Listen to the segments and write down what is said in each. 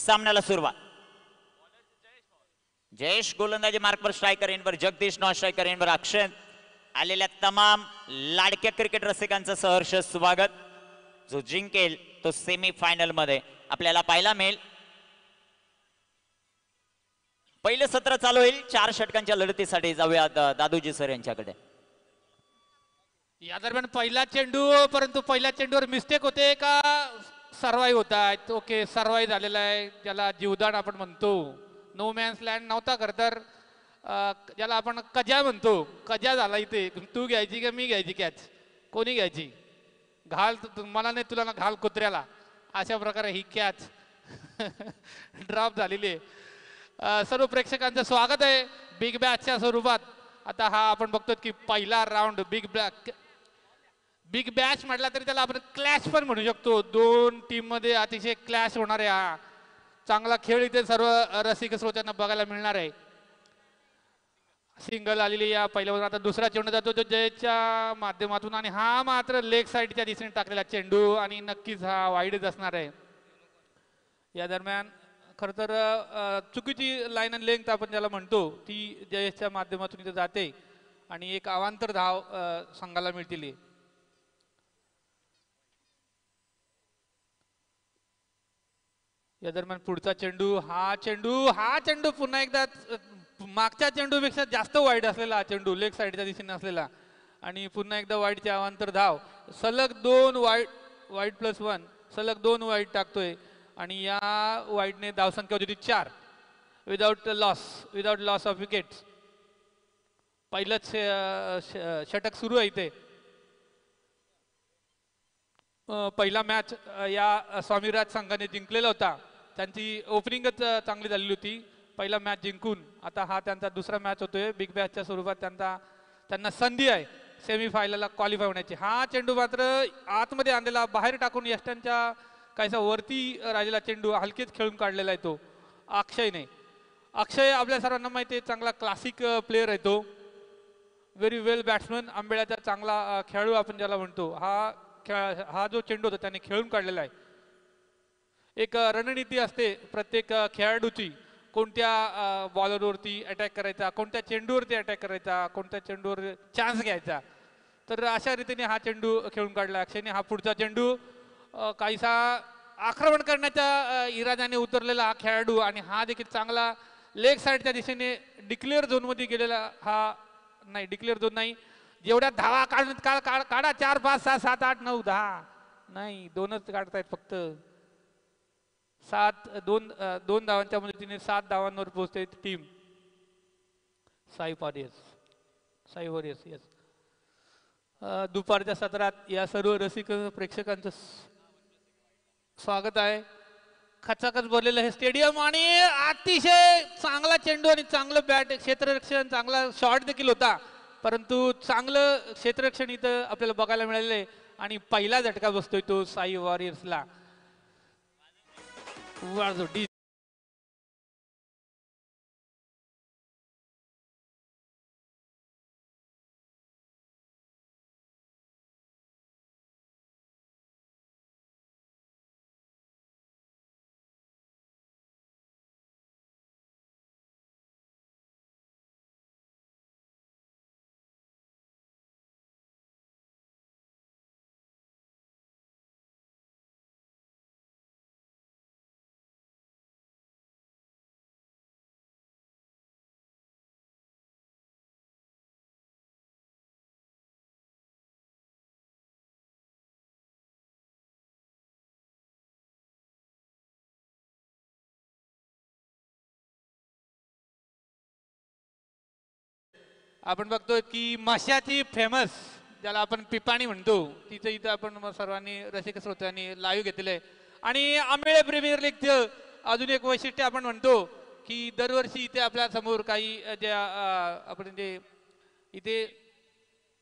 सामन्याला सुरुवात. जयेश गोलंदाजी मार्कवर, स्ट्रायकर एंडवर जगदीश, नॉन स्ट्रायकर एंडवर अक्षय. आलेल्या तमाम लाडक्या क्रिकेट रसिकांचं सहर्ष स्वागत. जो जिंकेल तो सेमी फायनल मध्ये आपल्याला पाहायला मिळेल. पहिलं सत्र चालू होईल. 4 षटकांच्या लढतीसाठी जाऊया दादूजी सर यांच्याकडे. या दरम्यान पहिला चेंडू, परंतु पहिल्या चेंडूवर मिस्टेक होते का सर्वाईव्ह होत आहेत. ओके, सर्वाईव्ह झालेला आहे, ज्याला जीवदान आपण म्हणतो. नो मॅन्स लँड नव्हता खरं तर, ज्याला आपण कजा म्हणतो. कजा झाला इथे. तू घ्यायची का मी घ्यायची कॅच, कोणी घ्यायची? घाल मला नाही, तुला ना घाल कुत्र्याला. अशा प्रकारे ही कॅच ड्रॉप झालेली आहे. सर्व प्रेक्षकांचं स्वागत आहे बिग बॅचच्या स्वरूपात. आता हा आपण बघतो की पहिला राऊंड बिग बॅच म्हटला तरी त्याला आपण क्लॅश पण म्हणू शकतो. 2 टीम मध्ये अतिशय क्लॅश होणार आहे. हा चांगला खेळ इथे सर्व रसिक श्रोत्यांना बघायला मिळणार आहे. सिंगल आलेली या पहिल्यावर. आता दुसरा चेंडू जातो तो जयच्या माध्यमातून आणि हा मात्र लेग साईडच्या दिशेने टाकलेला चेंडू आणि नक्कीच हा वाईडच असणार आहे. या दरम्यान खरं तर चुकीची लाईन आणि लेंथ आपण ज्याला म्हणतो ती जयेशच्या माध्यमातून इथे जाते आणि एक अवांतर धाव संघाला मिळतील. या दरम्यान पुढचा चेंडू, हा चेंडू पुन्हा एकदा मागच्या चेंडूपेक्षा जास्त वाईड असलेला हा चेंडू, लेग साईडच्या दिशेने असलेला आणि पुन्हा एकदा वाईडची अवांतर धाव. सलग 2 वाईड प्लस 1, सलग 2 वाईड टाकतोय आणि या वाईडने धावसंख्या होती 4 विदाउट लॉस ऑफ विकेट्स. पहिलंच षटक सुरू आहे इथे. पहिला मॅच या स्वामीराज संघाने जिंकलेला होता. त्यांची ओपनिंगच चांगली झालेली होती पहिला मॅच जिंकून. आता हा त्यांचा दुसरा मॅच होतोय बिग बॅचच्या स्वरूपात. त्यांना संधी आहे सेमी फायनलला क्वालिफाय होण्याची. हा चेंडू मात्र आतमध्ये आणलेला, बाहेर टाकून यष्ट्यांच्या काहीसा वरती राहिलेला चेंडू हलकेच खेळून काढलेला आहे तो अक्षयने. अक्षय आपल्या सर्वांना माहिती आहे, चांगला क्लासिक प्लेअर आहे तो. व्हेरी वेल बॅट्समन, आंबेड्याचा चांगला खेळाडू आपण ज्याला म्हणतो. हा जो चेंडू होता त्याने खेळून काढलेला आहे. एक रणनीती असते प्रत्येक खेळाडूची, कोणत्या बॉलरवरती अटॅक करायचा, कोणत्या चेंडूवरती अटॅक करायचा, कोणत्या चेंडूवर चान्स घ्यायचा. तर अशा रीतीने हा चेंडू खेळून काढला अक्षयने. हा पुढचा चेंडू काहीसा आक्रमण करण्याच्या इराद्याने उतरलेला हा खेळाडू आणि हा देखील चांगला लेग साईडच्या दिशेने डिक्लेअर झोनमध्ये गेलेला. हा नाही, डिक्लेअर झोन नाही, जेवढ्या धावा काढा 4 5 6 7 8 9 10 नाही, 2च काढतायत फक्त. 2 धावांच्या मदतीने 7 धावांवर पोहोचते टीम साई वॉरियर्स. येस, दुपारच्या सत्रात या सर्व रसिक प्रेक्षकांचं स्वागत आहे. खचाखच भरलेलं हे स्टेडियम आणि अतिशय चांगला चेंडू आणि चांगलं बॅट क्षेत्ररक्षण, चांगला शॉट देखील होता, परंतु चांगलं क्षेत्ररक्षण इथं आपल्याला बघायला मिळालेलं आहे आणि पहिला झटका बसतोय तो साई वॉरियर्सला. आपण बघतोय की माशाची फेमस, ज्याला आपण पिपाणी म्हणतो, तिथे इथं आपण सर्वांनी रसिक श्रोत्यांनी लाईव्ह घेतलेलं आहे. आणि आंबेळे प्रीमियर लीगचं अजून एक वैशिष्ट्य आपण म्हणतो की दरवर्षी इथे आपल्या समोर काही ज्या आपण जे इथे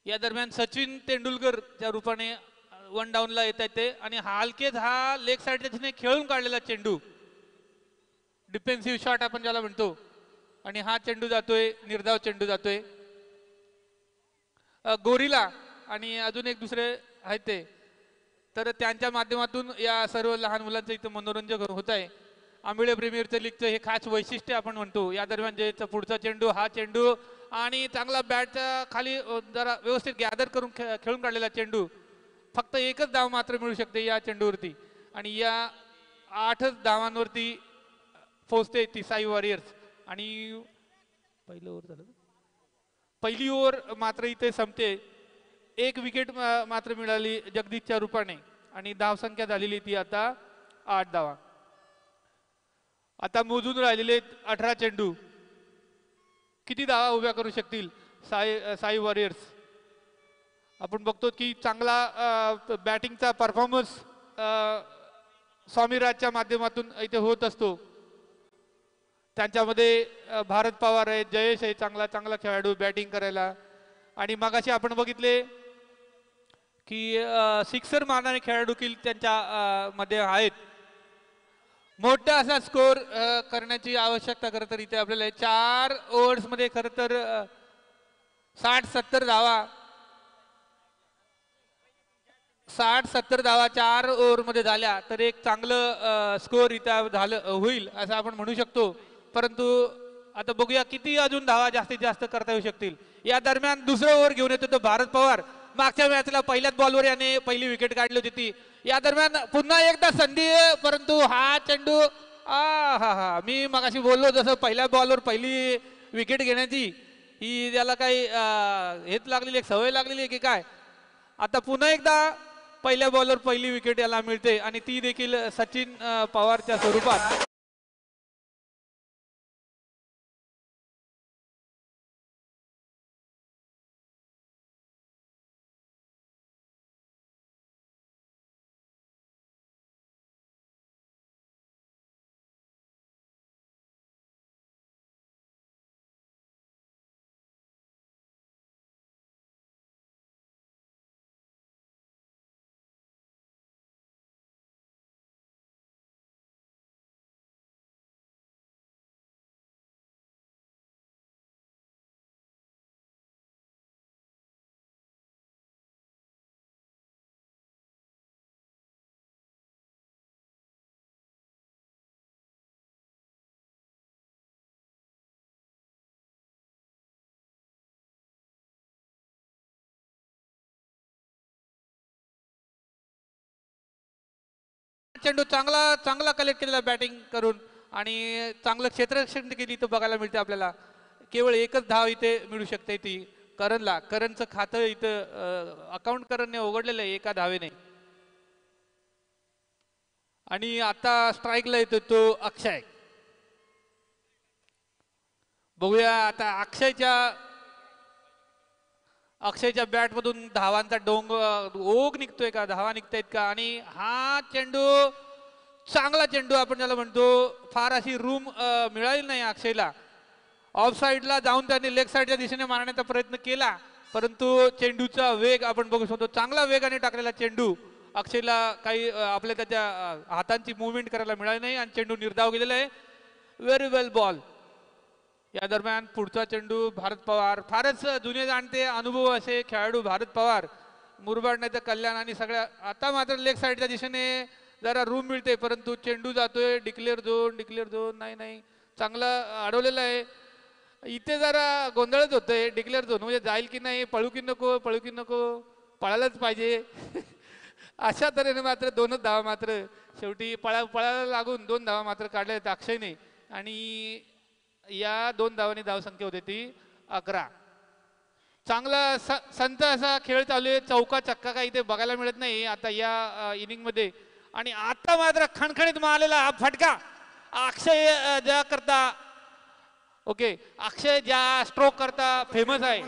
या दरम्यान सचिन तेंडुलकरच्या रूपाने 1 डाऊनला येत आहेत ते आणि हलकेच हा लेग साईडच्या दिशेने खेळून काढलेला चेंडू, डिफेन्सिव्ह शॉट आपण ज्याला म्हणतो, आणि हा चेंडू जातोय, निर्धाव चेंडू जातोय. गोरिला आणि अजून एक दुसरे आहेत ते, तर त्यांच्या माध्यमातून या सर्व लहान मुलांचं इथं मनोरंजन होत आहे. आंबिळे प्रीमियर लीगचं हे खास वैशिष्ट्य आपण म्हणतो. या दरम्यान जे पुढचा चेंडू, हा चेंडू आणि चांगला बॅटच्या खाली जरा व्यवस्थित गॅदर करून खेळून काढलेला चेंडू. फक्त एकच धाव मात्र मिळू शकते या चेंडूवरती आणि या 8च धावांवरती पोहोचते ती साई वॉरियर्स. आणि पहिलं ओव्हर झालं, पहिली ओव्हर मात्र इथे संपते. एक विकेट मात्र मिळाली जगदीशच्या रूपाने आणि धावसंख्या झालेली ती आता 8 धावा. आता मोजून राहिलेले 18 चेंडू. किती धावा उभ्या करू शकतील साई वॉरियर्स. आपण बघतो की चांगला बॅटिंगचा परफॉर्मन्स स्वामीराजच्या माध्यमातून इथे होत असतो. त्यांच्यामध्ये भारत पवार आहे, जयेश आहे, चांगला चांगला खेळाडू बॅटिंग करायला. आणि मगाशी आपण बघितले की सिक्सर मारणारे खेळाडू की त्यांच्या मध्ये आहेत. मोठा असा स्कोर करण्याची आवश्यकता खरं तर इथे आपल्याला 4 ओव्हर्समध्ये खरं तर 60-70 धावा 60-70 धावा 4 ओव्हरमध्ये झाल्या तर एक चांगलं स्कोअर इथं झालं होईल असं आपण म्हणू शकतो. परंतु आता बघूया किती अजून धावा जास्तीत जास्त करता येऊ शकतील. या दरम्यान दुसरं ओव्हर घेऊन येतो तो भारत पवार. मागच्या मॅचला पहिल्याच बॉलवर याने पहिली विकेट काढली होती ती. या दरम्यान पुन्हा एकदा संधी, परंतु हा चेंडू हा मी मगाशी बोललो जसं पहिल्या बॉलवर पहिली विकेट घेण्याची ही त्याला काही हेच लागलेली एक सवय लागलेली आहे की काय. आता पुन्हा एकदा पहिल्या बॉलवर पहिली विकेट याला मिळते आणि ती देखील सचिन पवारच्या स्वरूपात. चेंडू चांगला कलेक्ट केलेला बॅटिंग करून आणि चांगलं क्षेत्ररक्षण केली तर बघायला मिळते आपल्याला. केवळ एकच धाव इथे मिळू शकते ती करणला. करणचं खातं इथं अकाउंट करणने उघडलेलं आहे एका धावेने. आणि आता स्ट्राईकला येतो तो अक्षय. बघूया आता अक्षयच्या बॅटमधून धावांचा ओघ निघतोय का, धावा निघतायत का. आणि हा चेंडू चांगला चेंडू आपण ज्याला म्हणतो. फार अशी रूम मिळाली नाही अक्षयला. ऑफ साईडला जाऊन त्याने लेग साईडच्या दिशेने मारण्याचा प्रयत्न केला, परंतु चेंडूचा वेग आपण बघू शकतो. चांगला वेगाने टाकलेला चेंडू अक्षयला काही आपल्या त्याच्या हातांची मुवमेंट करायला मिळाली नाही आणि चेंडू निर्धाव गेलेला आहे. व्हेरी वेल बॉल. या दरम्यान पुढचा चेंडू भारत पवार. फारच जुने जाणते अनुभव असे खेळाडू भारत पवार. मुरबाड नाही तर कल्याण आणि सगळ्या. आता मात्र लेग साईडच्या दिशेने जरा रूम मिळते, परंतु चेंडू जातोय डिक्लेअर झोन. नाही चांगला अडवलेला आहे. इथे जरा गोंधळच होतोय. डिक्लेअर झोन म्हणजे जाईल की नाही, पळू की नको पळायलाच पाहिजे अशा तऱ्हेने मात्र 2च धावा मात्र शेवटी पळायला लागून 2 धावा मात्र काढल्या आहेत अक्षयने. आणि या 2 धावांनी धावसंख्या होते ती 11. चांगला संत असा खेळ चालू आहे. चौका चक्का काही इथे बघायला मिळत नाही आता या इनिंग मध्ये. आणि आता मात्र खणखणीत मारलेला हा फटका अक्षय ज्या करता अक्षय ज्या स्ट्रोक करता फेमस आहे.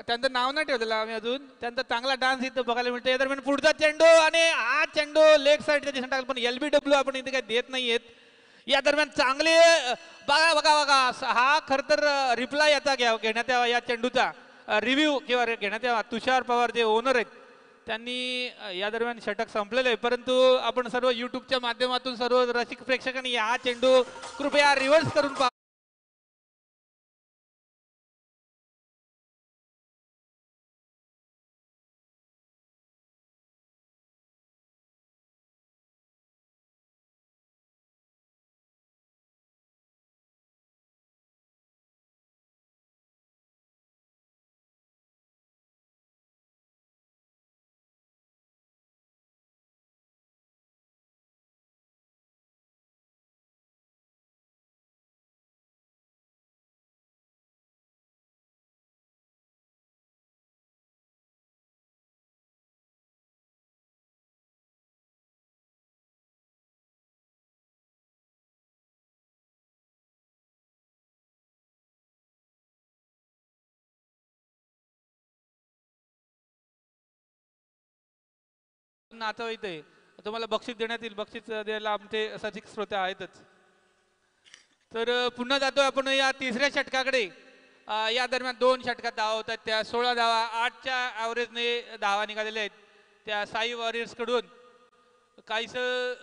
त्यांचं नाव नाही ठेवलेलं आम्ही अजून. त्यांचा चांगला डान्स इथं बघायला मिळतो. या दरम्यान पुढचा चेंडू आणि हा चेंडू लेग साईडच्या दिशेने टाकला, पण LBW आपण इथे काही देत नाहीयेत. या दरम्यान चांगले बघा बघा बघा हा खरं तर रिप्लाय याचा घेण्यात यावा या चेंडूचा रिव्ह्यू किंवा घेण्यात यावा. तुषार पवार जे ओनर आहेत त्यांनी या दरम्यान षटक संपलेलं आहे, परंतु आपण सर्व युट्यूबच्या माध्यमातून सर्व रसिक प्रेक्षकांनी हा चेंडू कृपया रिव्हर्स करून पहा. नातं इथे तुम्हाला बक्षीस देण्यात येईल. बक्षीस द्यायला आमचे सचिक श्रोते आहेतच. तर पुन्हा जातोय आपण या तिसऱ्या षटकाकडे. या दरम्यान 2 षटकात धावा होत आहेत. त्या 16 धावा 8च्या ॲव्हरेजने धावा निघालेल्या आहेत त्या साई वॉरियर्स कडून. काहीच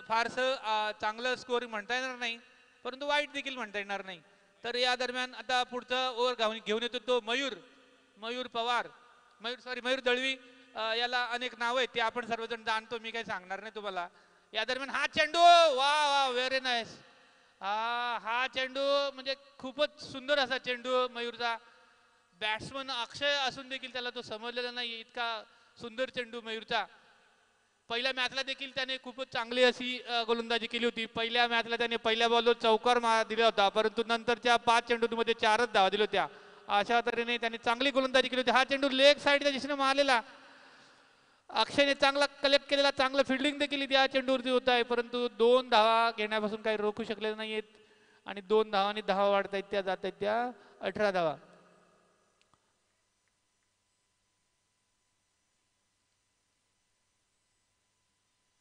फारसं चांगलं स्कोअरिंग म्हणता येणार नाही, परंतु वाईट देखील म्हणता येणार नाही. तर या दरम्यान आता पुढचा ओव्हर घेऊन येतो तो मयूर पवार, मयूर दळवी. याला अनेक नाव आहेत ते आपण सर्वजण जाणतो, मी काही सांगणार नाही तुम्हाला. या दरम्यान हा चेंडू वा वा व्हेरी नाईस. हा चेंडू म्हणजे खूपच सुंदर असा चेंडू मयूरचा. बॅट्समन अक्षय असून देखील त्याला तो समजलेला नाही, इतका सुंदर चेंडू मयूरचा. पहिल्या मॅचला देखील त्याने खूपच चांगली अशी गोलंदाजी केली होती. पहिल्या मॅचला त्याने पहिल्या बॉलवर चौकार दिला होता, परंतु नंतरच्या 5 चेंडूमध्ये 4च धावा दिल्या होत्या. अशा तऱ्हेने त्याने चांगली गोलंदाजी केली होती. हा चेंडू लेग साईडच्या दिशेने मारलेला, अक्षयने चांगला कलेक्ट केलेला, चांगलं फिल्डिंग देखील त्या चेंडूवरती होत आहे, परंतु 2 धावा घेण्यापासून काही रोखू शकले नाहीयेत. आणि 2 धावांनी धावा वाढतायत त्या जात आहेत त्या 18 धावा.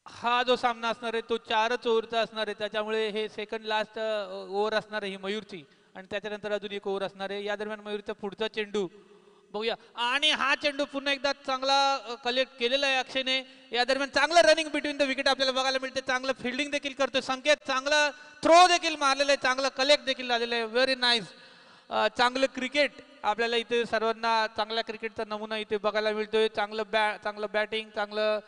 हा जो सामना असणार आहे तो 4च ओव्हरचा असणार आहे, त्याच्यामुळे हे सेकंड लास्ट ओव्हर असणार आहे ही मयूरची. आणि त्याच्यानंतर अजून एक ओव्हर असणार आहे. या दरम्यान मयूरचा पुढचा चेंडू बघूया. आणि हा चेंडू पुन्हा एकदा चांगला कलेक्ट केलेला आहे अक्षयने. या दरम्यान चांगलं रनिंग बिटवीन द विकेट आपल्याला बघायला मिळते. चांगलं फिल्डिंग देखील करतोय संकेत, चांगलं थ्रो देखील मारलेलं आहे, चांगलं कलेक्ट देखील झालेलं आहे. Very nice. चांगलं क्रिकेट आपल्याला इथे सर्वांना चांगल्या क्रिकेटचा नमुना इथे बघायला मिळतोय. चांगलं बॅटिंग, चांगलं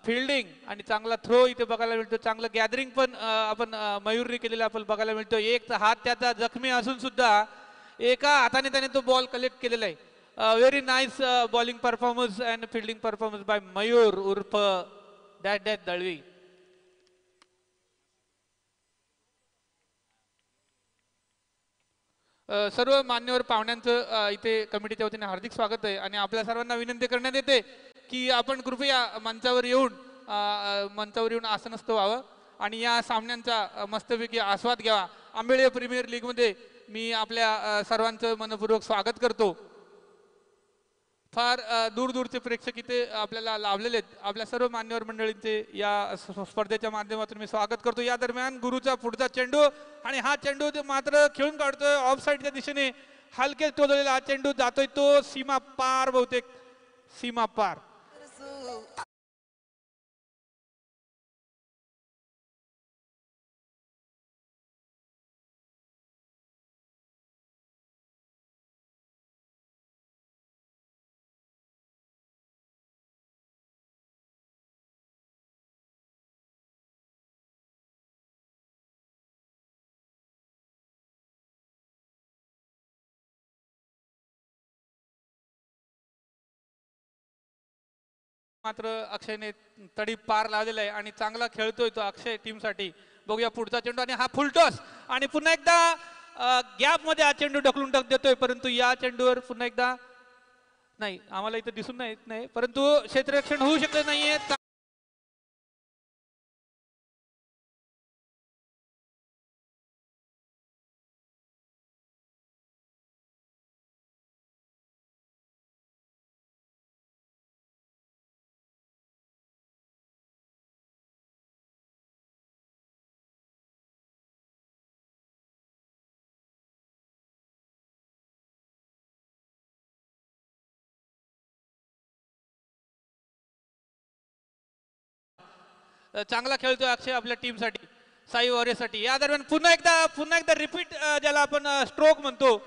फिल्डिंग आणि चांगला थ्रो इथे बघायला मिळतो. चांगलं गॅदरिंग पण आपण मयूरने केलेलं आपण बघायला मिळतो. एक हात त्याचा जखमी असून सुद्धा एका हाताने त्याने तो बॉल कलेक्ट केलेला आहे. Very nice bowling performance and fielding performance by Mayur उर्फ डॅश डॅश दळवी. सर्व मान्यवर पाहुण्यांचं इथे कमिटीच्या वतीने हार्दिक स्वागत आहे. आणि आपल्या सर्वांना विनंती करण्यात येते की आपण कृपया मंचावर येऊन आसनस्थ व्हावं आणि या सामन्यांचा मस्तपैकी आस्वाद घ्यावा. आंबेळे प्रीमियर लीगमध्ये मी आपल्या सर्वांचं मनपूर्वक स्वागत करतो. फार दूरचे प्रेक्षक इथे आपल्याला लाभलेले आहेत. आपल्या सर्व मान्यवर मंडळींचे या स्पर्धेच्या माध्यमातून मी स्वागत करतो. या दरम्यान गुरुचा पुढचा चेंडू आणि हा चेंडू मात्र खेळून काढतोय ऑफ साईडच्या दिशेने. हलके टोललेला हा चेंडू जातोय तो सीमा पार, बहुतेक सीमा पार. मात्र अक्षयने तडी पार लावलेला आहे आणि चांगला खेळतोय तो अक्षय टीमसाठी. बघूया पुढचा चेंडू आणि हा फुलटॉस आणि पुन्हा एकदा गॅप मध्ये हा चेंडू ढकलून देतोय, परंतु या चेंडूवर पुन्हा एकदा नाही, आम्हाला इथे दिसून नाही, परंतु क्षेत्ररक्षण होऊ शकले नाहीये. चांगला खेळतोय अक्षय आपल्या टीमसाठी, साई वॉरियर्ससाठी. या दरम्यान पुन्हा एकदा रिपीट ज्याला आपण स्ट्रोक म्हणतो,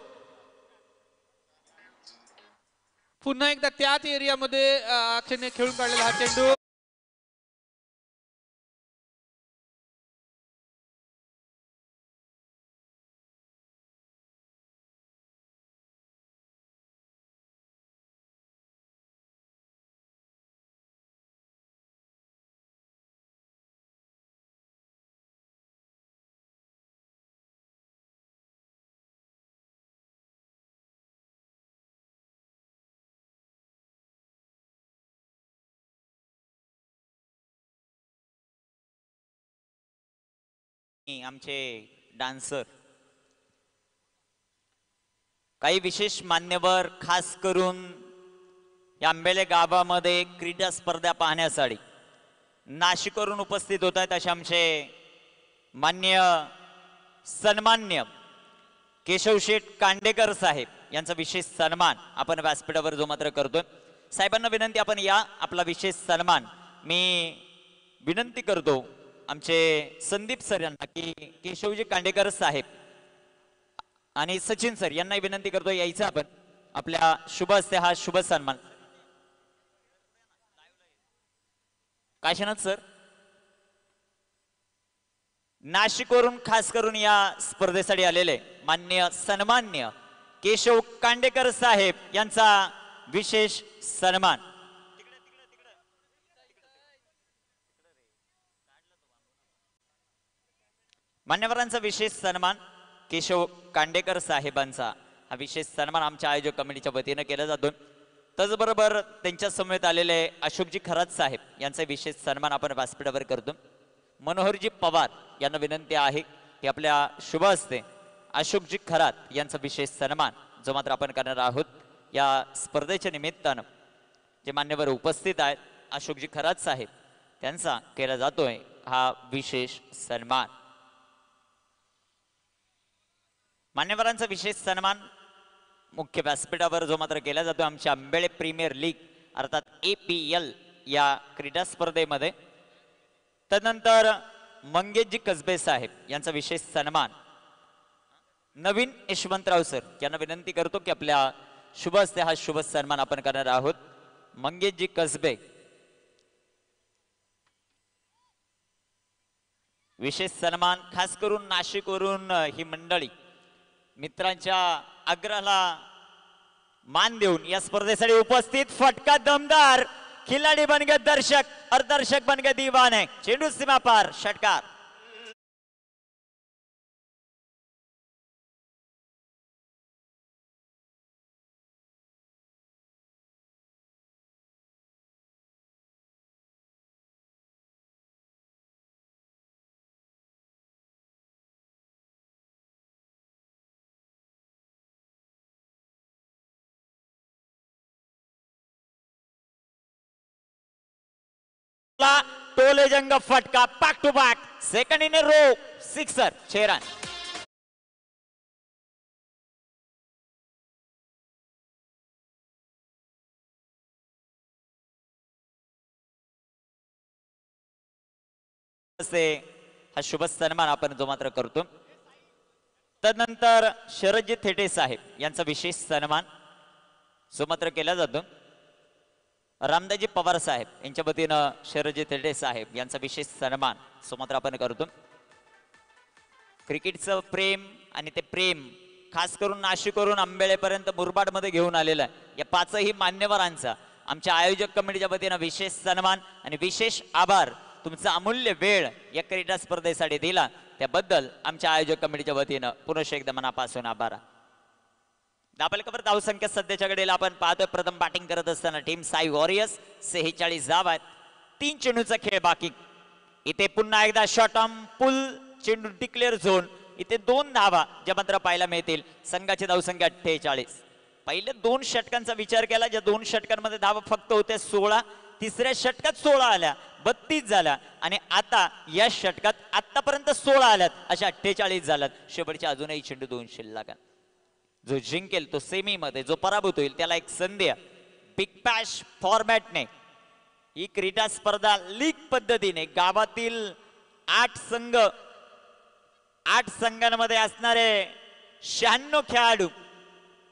पुन्हा एकदा त्याच एरियामध्ये अक्षयने खेळून काढलेला हा चेंडू. आमचे डान्सर, काही विशेष मान्यवर खास करून या आंबेले गावामध्ये क्रीडा स्पर्धा पाहण्यासाठी नाशिकवरून उपस्थित होत आहेत असे आमचे मान्य सन्मान्य केशवशेठ कांडेकर साहेब यांचा विशेष सन्मान आपण व्यासपीठावर जो मात्र करतोय. साहेबांना विनंती, आपण या आपला विशेष सन्मान मी विनंती करतो आमचे संदीप सर यांना की केशवजी कांडेकर साहेब आणि सचिन सर यांनाही विनंती करतो यायचं आपण आपल्या शुभ हस्ते हा शुभ सन्मान. काशीनाथ सर नाशिकवरून खास करून या स्पर्धेसाठी आलेले मान्य सन्मान्य केशव कांडेकर साहेब यांचा विशेष सन्मान. मान्यवरांचा विशेष सन्मान केशव कांडेकर साहेबांचा हा विशेष सन्मान आमच्या आयोजक कमिटीच्या वतीने केला जातो. त्याचबरोबर त्यांच्या समवेत आलेले अशोकजी खरात साहेब यांचा विशेष सन्मान आपण व्यासपीठावर करतो. मनोहरजी पवार यांना विनंती आहे की आपल्या शुभ हस्ते अशोकजी खरात यांचा विशेष सन्मान जो मात्र आपण करणार आहोत या स्पर्धेच्या निमित्तानं जे मान्यवर उपस्थित आहेत अशोकजी खरात साहेब त्यांचा केला जातोय हा विशेष सन्मान. मान्यवरांचा विशेष सन्मान मुख्य व्यासपीठावर जो मात्र केला जातो आमच्या आंबेळे प्रीमियर लीग अर्थात APL या क्रीडा स्पर्धेमध्ये. तदनंतर मंगेशजी कसबे साहेब यांचा विशेष सन्मान. नवीन यशवंतराव सर यांना विनंती करतो की आपल्या शुभ हस्ते हा शुभ सन्मान आपण करणार आहोत. मंगेशजी कसबे विशेष सन्मान खास करून नाशिकवरून ही मंडळी मित्रांच्या आग्रहाला मान देऊन या स्पर्धेसाठी उपस्थित. फटका दमदार, खिलाडी बन गए दर्शक और दर्शक बन गए दीवाने. चेंडू सीमा पार, षटकार. टोले जंग फटका, back to back, second in a row, sixer, 6 run. हा शुभ सन्मान आपण जो मात्र करतो. तदनंतर शरदजी थेटे साहेब यांचा विशेष सन्मान जो मात्र केला जातो. रामदाजी पवार साहेब यांच्या वतीनं शरदजी थेटे साहेब यांचा विशेष सन्मान जो मात्र आपण करतो. क्रिकेटचं प्रेम आणि ते प्रेम खास करून नाशिकवरून आंबेळेपर्यंत मुरबाडमध्ये घेऊन आलेलं आहे. या पाचही मान्यवरांचा आमच्या आयोजक कमिटीच्या वतीनं विशेष सन्मान आणि विशेष आभार. तुमचा अमूल्य वेळ या क्रीडा स्पर्धेसाठी दिला त्याबद्दल आमच्या आयोजक कमिटीच्या वतीनं पुनश्च एकदा मनापासून आभार. धावफलकावर धावसंख्या सध्याच्या घडीला आपण पाहतोय. प्रथम बॅटिंग करत असताना टीम साई वॉरियर्स 46 धावा आहेत. 3 चेंडूचा खेळ बाकी. इथे पुन्हा एकदा शॉर्ट आर्म पुल चेंडू डिक्लेअर झोन. इथे 2 धावा ज्या मात्र पाहायला मिळतील. संघाची धावसंख्या 48. पहिल्या 2 षटकांचा विचार केला, ज्या 2 षटकांमध्ये धावा फक्त होत्या 16. तिसऱ्या षटकात 16 आल्या, 32 झाल्या आणि आता या षटकात आतापर्यंत 16 आल्यात, अशा 48 झाल्यात. शेवटच्या अजूनही चेंडू 2 शिल्लक. जो जिंकेल तो सेमी मध्ये, जो पराभूत होईल त्याला एक संधी बिग बॅश फॉर्मॅटने ही क्रीडा स्पर्धा लीग पद्धतीने गावातील 8 संघांमध्ये असणारे 96 खेळाडू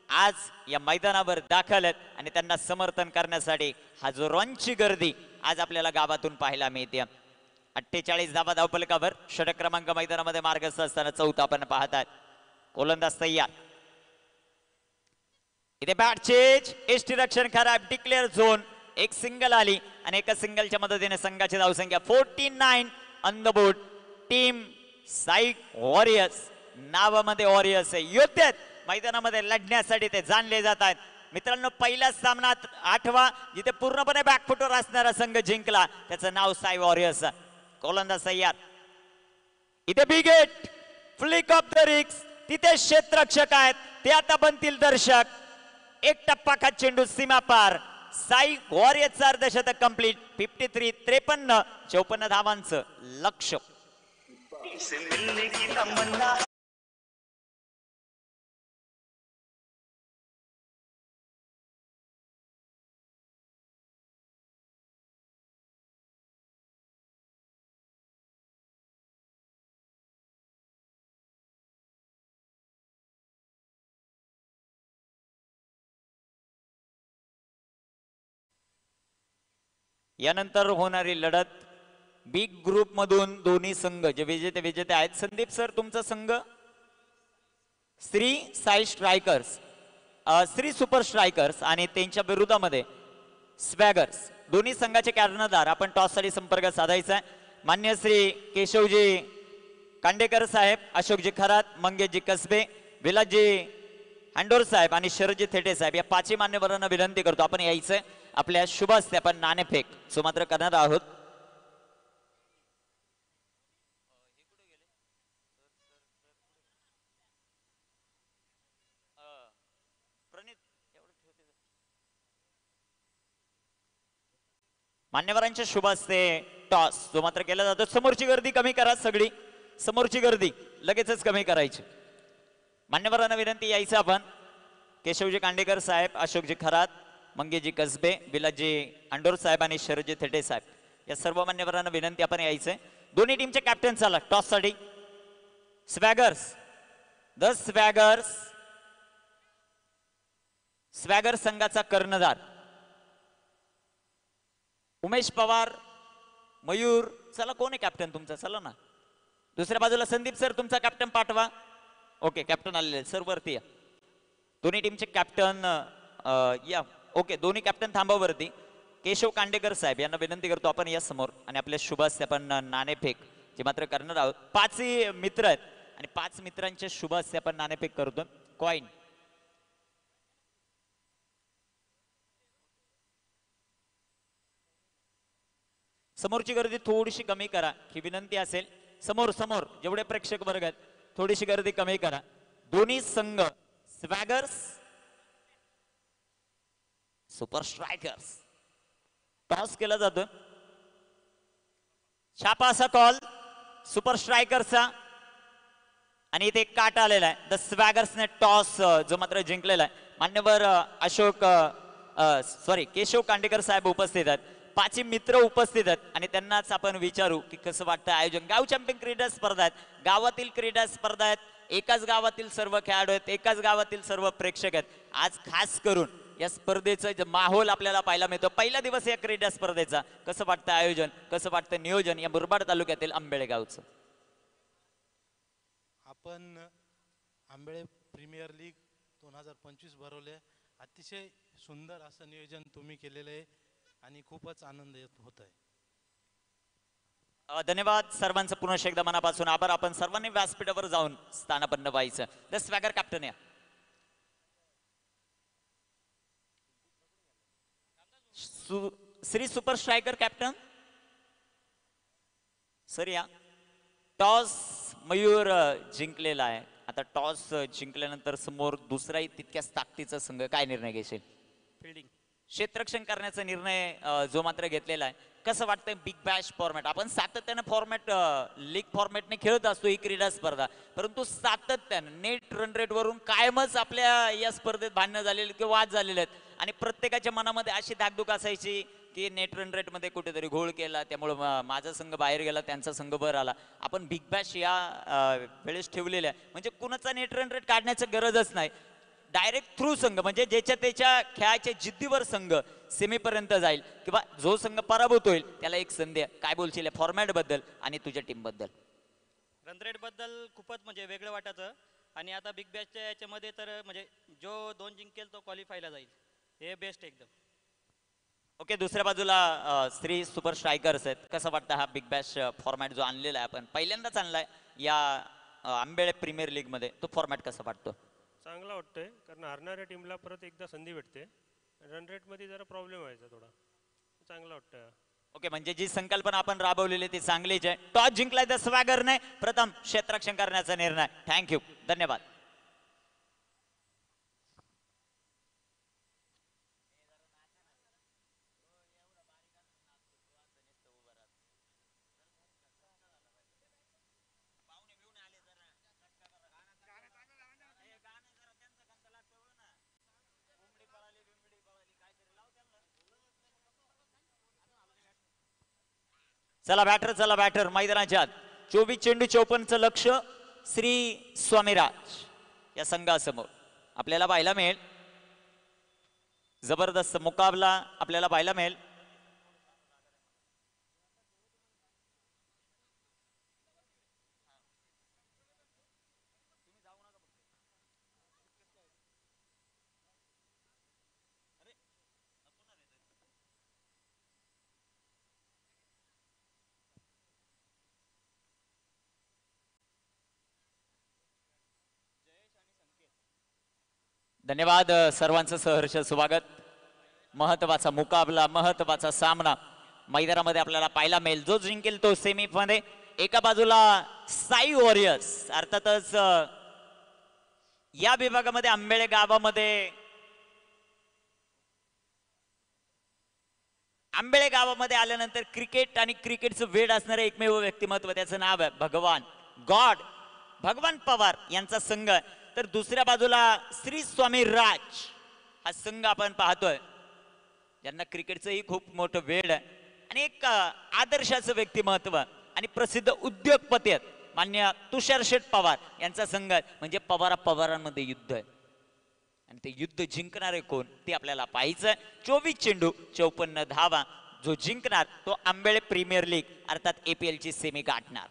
आज या मैदानावर दाखल आहेत आणि त्यांना समर्थन करण्यासाठी हजारोंची गर्दी आज आपल्याला गावातून पाहायला मिळते. 48 धावा धावफलकावर षटक क्रमांक मैदानामध्ये मार्गस्थ असताना चौथा आपण पाहतात. गोलंदाज तयार. इथे बॅट चेंज, यष्टीरक्षण खराब, डिक्लेअर झोन. एक सिंगल आली आणि एका सिंगलच्या मदतीने संघाची धावसंख्या 49 on the board. Team Sai warriors, नावामध्ये वॉरियर्स आहे, योद्धे आहेत. मैदानामध्ये लढण्यासाठी ते जाणले जात आहेत. मित्रांनो, पहिल्या सामन्यात 8वा जिथे पूर्णपणे बॅकफुटवर असणारा संघ जिंकला, त्याचं नाव साई वॉरियर्स. गोलंदाज तयार. इथे big hit, flick of the रिक्स. तिथे क्षेत्ररक्षक आहेत, ते आता बनतील दर्शक. एक टप्पा खात चेंडू सीमा पार. साई वॉरियर्सचं अर्धशतक कंप्लीट. 53 53 54 धावांचं लक्ष. यानंतर होणारी लढत बिग ग्रुप मधून दोन्ही संघ जे विजेते आहेत. संदीप सर, तुमचा संघ Shri Sai strikers, Shri super strikers आणि त्यांच्या विरोधामध्ये स्वॅगर्स. दोन्ही संघाचे कर्णधार आपण टॉस साठी संपर्क साधायचा आहे. मान्य श्री केशवजी कांडेकर साहेब, अशोकजी खरात, मंगेशजी कसबे, विलासजी हंडोर साहेब आणि शरदजी थेटे साहेब या 5 मान्यवरांना विनंती करतो आपण यायचंय. आपल्या शुभ हस्ते आपण नाणेफेक सुमात्र करणार आहोत. मान्यवरांच्या शुभ हस्ते टॉस जो मात्र केला जातो. समोरची गर्दी कमी करा, सगळी समोरची गर्दी लगेचच कमी करायची. मान्यवरांना विनंती यायचं आपण. केशवजी कांडेकर साहेब, अशोकजी खरात, मंगेशजी कसबे, विलासजी अंडोर साहेब आणि शरदजी थेटे साहेब या सर्व मान्यवरांना विनंती आपण यायचंय. दोन्ही टीमचे कॅप्टन चला टॉस साठी. स्वॅगर्स, द स्वॅगर्स, स्वॅगर संघाचा कर्णधार उमेश पवार, मयूर. चला, कोण आहे कॅप्टन तुमचा? चला ना. दुसऱ्या बाजूला संदीप सर, तुमचा कॅप्टन पाठवा. ओके, कॅप्टन आलेले सर, वरती या. दोन्ही टीमचे कॅप्टन या. ओके, दोन्ही कॅप्टन थांबा वरती. केशव कांडेकर साहेब यांना विनंती करतो आपण या समोर आणि आपल्या शुभ हस्ते आपण नाणेफेक जे मात्र करणार आहोत. 5 मित्र आहेत आणि 5 मित्रांच्या शुभ हस्ते आपण नाणेफेक करतो. कॉइन समोरची गर्दी थोडीशी कमी करा ही विनंती असेल. समोर समोर जेवढे प्रेक्षक वर्ग आहेत थोडीशी गर्दी कमी करा. दोन्ही संघ स्वॅगर्स, सुपर स्ट्रायकर्स. टॉस केला जातो. छापा असा कॉल सुपर स्ट्रायकर्सचा आणि इथे काट आलेला आहे. द स्वॅगर्सने टॉस जो मात्र जिंकलेला आहे. मान्यवर अशोक केशव कांडेकर साहेब उपस्थित आहेत. 5 मित्र उपस्थित आहेत आणि त्यांनाच आपण विचारू की कसं वाटतं आयोजन. गाव चॅम्पियन क्रीडा स्पर्धा आहेत, गावातील क्रीडा स्पर्धा आहेत. एकाच गावातील सर्व खेळाडू आहेत, एकाच गावातील सर्व प्रेक्षक आहेत. आज खास करून या स्पर्धेचं जे माहोल आपल्याला पाहायला मिळतो. पहिला दिवस या क्रीडा स्पर्धेचा. कसं वाटतं आयोजन, कसं वाटतं नियोजन या मुरबाड तालुक्यातील आंबेळगावचं? आपण आंबेळे प्रीमियर लीग 2025 भरवले. अतिशय सुंदर असं नियोजन तुम्ही केलेलं आहे आणि खूपच आनंद होत आहे. धन्यवाद सर्वांचं. पुन्हा एकदा मनापासून आभार. आपण सर्वांनी व्यासपीठावर जाऊन स्थानापन्न व्हायचं. द स्वॅगर कॅप्टन या. Shri super striker captain sir या. टॉस मयूर जिंकलेला आहे. आता टॉस जिंकल्यानंतर समोर दुसराही तितक्याच ताकदीचा संघ काय निर्णय घेशील? फिल्डिंग, क्षेत्ररक्षण करण्याचा निर्णय जो मात्र घेतलेला आहे. कसं वाटतंय बिग बॅश फॉर्मॅट? आपण सातत्याने फॉर्मॅट लीग फॉर्मॅटने खेळत असतो ही क्रीडा स्पर्धा, परंतु सातत्याने नेट रन रेट वरून कायमच आपल्या या स्पर्धेत भांडणं झालेली किंवा वाद झालेले आहेत आणि प्रत्येकाच्या मनामध्ये अशी धाकधूक असायची की नेट रन रेट मध्ये कुठेतरी घोळ केला, त्यामुळे माझा संघ बाहेर गेला, त्यांचा संघ वर आला. आपण बिग बॅश या वेळेस ठेवलेल्या म्हणजे कुणाचा नेट रन रेट काढण्याची गरजच नाही. डायरेक्ट थ्रू संघ म्हणजे ज्याच्या त्याच्या खेळाच्या जिद्दीवर संघ सेमीपर्यंत जाईल किंवा जो संघ पराभूत होईल त्याला एक संधी आहे. काय बोलशील फॉर्मॅट बद्दल आणि तुझ्या टीम बद्दल? रन रेट बद्दल खूपच म्हणजे वेगळं वाटायचं आणि आता बिग बॅशच्या याच्यामध्ये तर म्हणजे जो 2 जिंकेल तो क्वालिफायला जाईल, हे बेस्ट एकदम. ओके, दुसऱ्या बाजूला श्री सुपर स्ट्रायकर्स आहेत. कसं वाटतं हा बिग बॅश फॉर्मॅट जो आणलेला आहे आपण पहिल्यांदाच आणलाय या आंबेळे प्रीमियर लीग मध्ये, तो फॉर्मॅट कसा वाटतो? चांगला वाटतोय कारण हारणाऱ्या टीमला परत एकदा संधी भेटते. रन रेटमध्ये जरा प्रॉब्लेम व्हायचा थोडा, चांगला वाटतंय. ओके, म्हणजे जी संकल्पना आपण राबवलेली ती चांगलीच आहे. टॉस जिंकलाय तर स्वॅगरने प्रथम क्षेत्ररक्षण करण्याचा निर्णय. थँक्यू, धन्यवाद. चला बॅटर मैदानाच्या आत. 24 चेंडू 54चं लक्ष श्री स्वामीराज या संघासमोर आपल्याला पाहायला मिळेल. जबरदस्त मुकाबला आपल्याला पाहायला मिळेल. धन्यवाद सर्वांचं सहर्ष स्वागत. महत्वाचा मुकाबला, महत्वाचा सामना मैदानामध्ये आपल्याला पाहायला मिळेल. जो जिंकेल तो सेमी मध्ये. एका बाजूला साई वॉरियर्स, अर्थातच या विभागामध्ये आंबेळे गावामध्ये आल्यानंतर क्रिकेट आणि क्रिकेटचं वेड असणारे एकमेव व्यक्तिमत्व, त्याचं नाव आहे भगवान पवार यांचा संघ. तर दुसऱ्या बाजूला श्री स्वामी राज हा संघ आपण पाहतोय, ज्यांना क्रिकेटचंही खूप मोठं वेड आहे आणि एक आदर्शाचं व्यक्तिमत्व आणि प्रसिद्ध उद्योगपती आहेत मान्य तुषार शेठ पवार यांचा संघ आहे. म्हणजे पवारांमध्ये युद्ध आहे आणि ते युद्ध जिंकणारे कोण ते आपल्याला पाहायचं. 24 चेंडू 54 धावा. जो जिंकणार तो आंबेळे प्रीमियर लीग अर्थात APL ची सेमी गाठणार.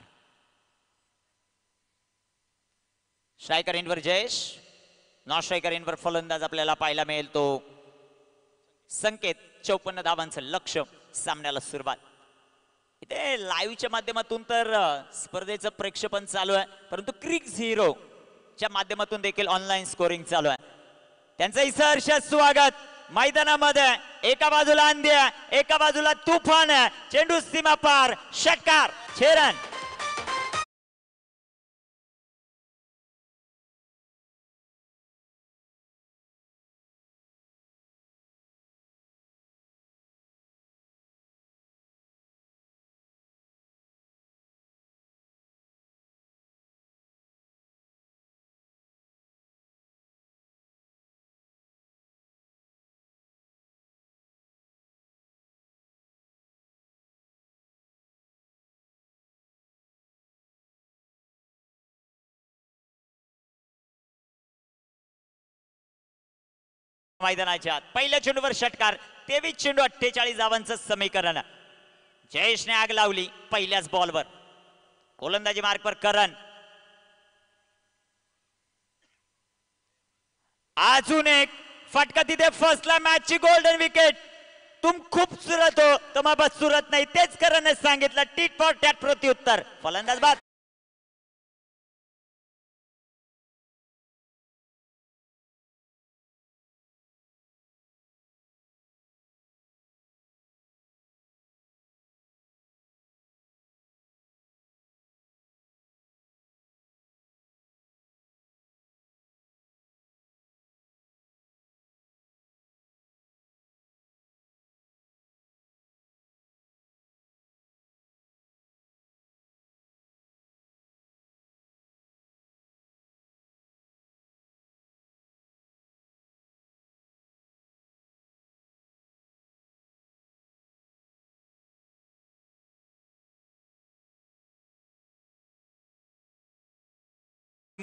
स्ट्रायकर इनवर जयेश, नॉन स्ट्रायकर इनवर फलंदाज आपल्याला पाहायला मिळेल तो संकेत. 54 धावांचं लक्ष. सामन्याला सुरुवात. इथे लाईव्हच्या माध्यमातून तर स्पर्धेचं प्रेक्षेपण चालू आहे, परंतु क्रिक्स हिरो च्या माध्यमातून देखील ऑनलाईन स्कोरिंग चालू आहे. त्यांचं सहर्ष स्वागत मैदानामध्ये. एका बाजूला अंध्या, एका बाजूला तुफान. चेंडू सीमा पार, षटकार, छेरन. मैदानाच्या आत पहिल्या चेंडूवर षटकार. 23 चेंडू 48 धावांचं समीकरण. जयेशने आग लावली पहिल्याच बॉलवर. गोलंदाजी मार्कवर करण. अजून एक फटका तिथे फसला. मॅचची गोल्डन विकेट. तुम खूबसूरत हो तो मैं बदसूरत नाही, तेच करणने सांगितलं. टीट फॉर टॅट प्रत्युत्तर. फलंदाज बाद.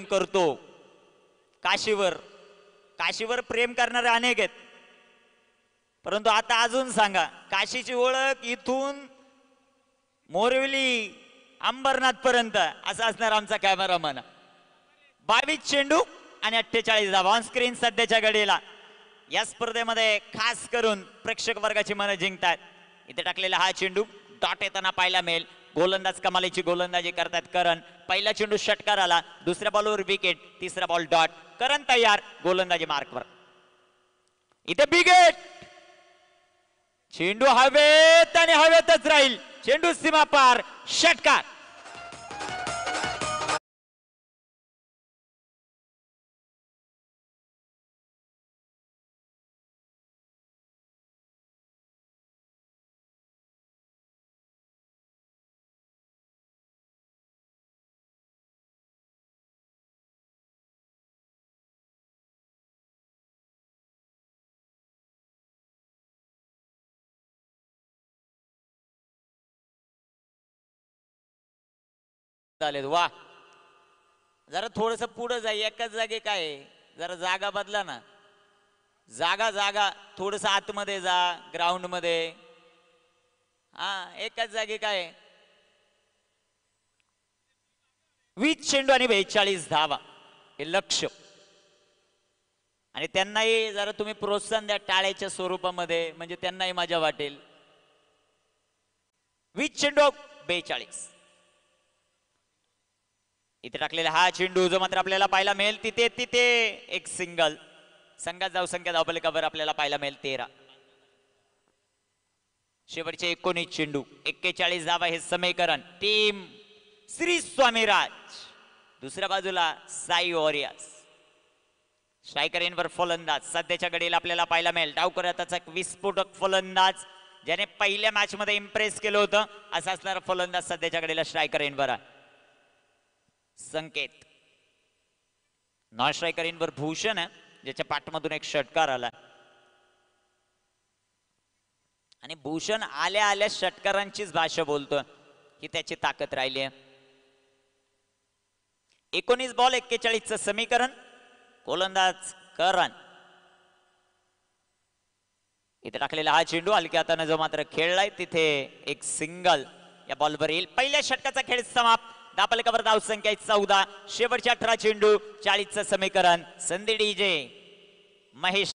करतो काशीवर. काशीवर प्रेम करणारे अनेक आहेत, परंतु आता अजून सांगा, काशीची ओळख इथून मोरवली अंबरनाथ पर्यंत असा असणार आमचा कॅमेरामन. 22 चेंडू आणि 48 धावा ऑन स्क्रीन सध्याच्या घडीला. या स्पर्धेमध्ये खास करून प्रेक्षक वर्गाची मनं जिंकतात. इथे टाकलेला हा चेंडू डॉट येताना पाहायला मिळेल. गोलंदाज कमालीची गोलंदाजी करतात करण. पहिला चेंडू षटकार आला, दुसऱ्या बॉलवर विकेट, तिसरा बॉल डॉट. करण तयार, गोलंदाजी मार्कवर. इथे बिगेट, चेंडू हवेत आणि हवेतच राहील. चेंडू सीमा पार, षटकार. चालेल, वा. जरा थोडस पुढे जा, एकाच जागे काय आहे? जरा जागा बदला ना. जागा जागा थोडस आतमध्ये जा, ग्राउंड मध्ये. हा, एकाच जागे काय आहे? 20 चेंडू आणि 42 धावा हे लक्ष. आणि त्यांनाही जरा तुम्ही प्रोत्साहन द्या टाळ्याच्या स्वरूपामध्ये, म्हणजे त्यांनाही मजा वाटेल. 20 चेंडू 42. इथे टाकलेला हा चेंडू जो मात्र आपल्याला पाहायला मिळेल तिथे तिथे एक सिंगल. संघात जाऊ संख्या धावफलकावर आपल्याला पाहायला मिळेल 13. शेवटचे 19 चेंडू 41 धावा हे समीकरण. टीम श्री स्वामीराज, दुसऱ्या बाजूला साई वॉरियर्स. स्ट्रायकर इनवर फलंदाज सध्याच्या घडीला आपल्याला पाहायला मिळेल. डावकऱ्याचा एक विस्फोटक फलंदाज, ज्याने पहिल्या मॅच मध्ये इम्प्रेस केलं होतं, असा असणारा फलंदाज सध्याच्या घडीला स्ट्रायकर इनवर आहे. संकेत. नॉन स्ट्रायकर इनवर भूषण आहे, ज्याच्या पाठमधून एक षटकार आला. आणि भूषण आल्या आल्या षटकारांचीच भाषा बोलतो, ही त्याची ताकद राहिली आहे. 19 बॉल 41 चं समीकरण. गोलंदाज करण. इथे टाकलेला हा चेंडू हलक्या हाताने जो मात्र खेळलाय तिथे एक सिंगल या बॉलवर येईल. पहिल्या षटकाचा खेळ समाप्त. धावफलकावर धाव संख्या 14. शेवटच्या 18 चेंडू 40 चं समीकरण. संधी डीजे महेश.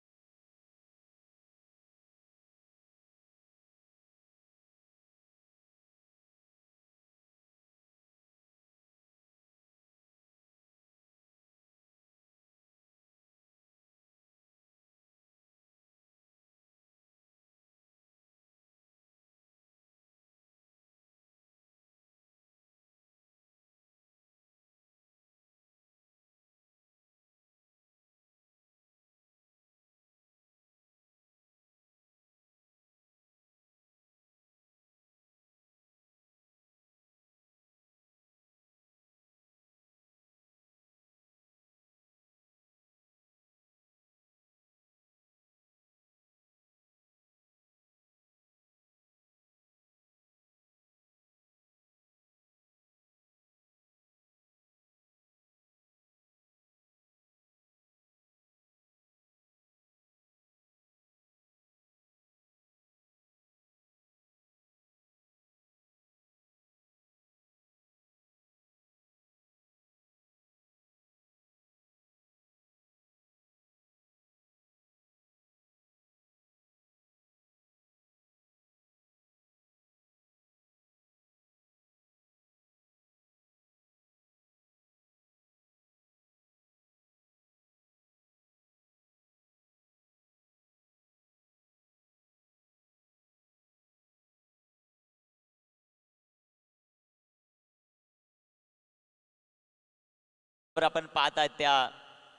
आपण पाहतात त्या